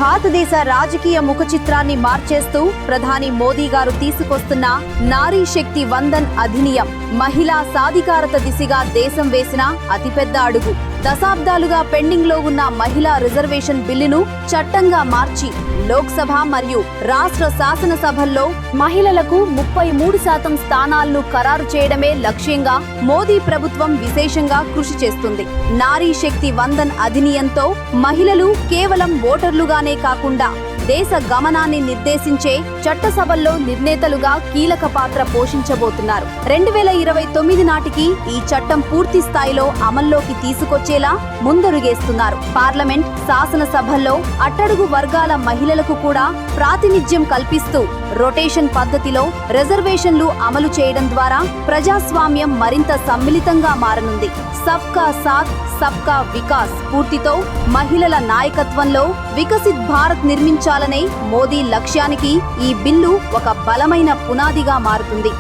భారతదేశ రాజకీయ ముఖ చిత్రాన్ని మార్చేస్తూ ప్రధాని మోదీ గారు తీసుకొస్తున్న నారీ శక్తి వందన్ అధినియం మహిళా సాధికారత దిశగా దేశం వేసిన అతిపెద్ద అడుగు. దశాబ్దాలుగా పెండింగ్ లో ఉన్న మహిళా రిజర్వేషన్ బిల్లును చట్టంగా మార్చి లోక్సభ మరియు రాష్ట్ర శాసనసభల్లో మహిళలకు 33% స్థానాలను ఖరారు చేయడమే లక్ష్యంగా మోదీ ప్రభుత్వం విశేషంగా కృషి చేస్తుంది. నారీ శక్తి వందన్ అధినియంతో మహిళలు కేవలం ఓటర్లుగానే కాకుండా దేశ గమనాన్ని నిర్దేశించే చట్టసభల్లో నిర్ణేతలుగా కీలక పాత్ర పోషించబోతున్నారు. 2029 నాటికి ఈ చట్టం పూర్తి స్థాయిలో అమల్లోకి తీసుకొచ్చేలా ముందడుగేస్తున్నారు. పార్లమెంట్, శాసనసభల్లో అట్టడుగు వర్గాల మహిళలకు కూడా ప్రాతినిధ్యం కల్పిస్తూ రొటేషన్ పద్ధతిలో రిజర్వేషన్లు అమలు చేయడం ద్వారా ప్రజాస్వామ్యం మరింత సమ్మిళితంగా మారనుంది. సబ్కా సాథ్ సబ్కా వికాస్ స్ఫూర్తితో మహిళల నాయకత్వంలో వికసిత్ భారత్ నిర్మించాలనే మోదీ లక్ష్యానికి ఈ బిల్లు ఒక బలమైన పునాదిగా మారుతుంది.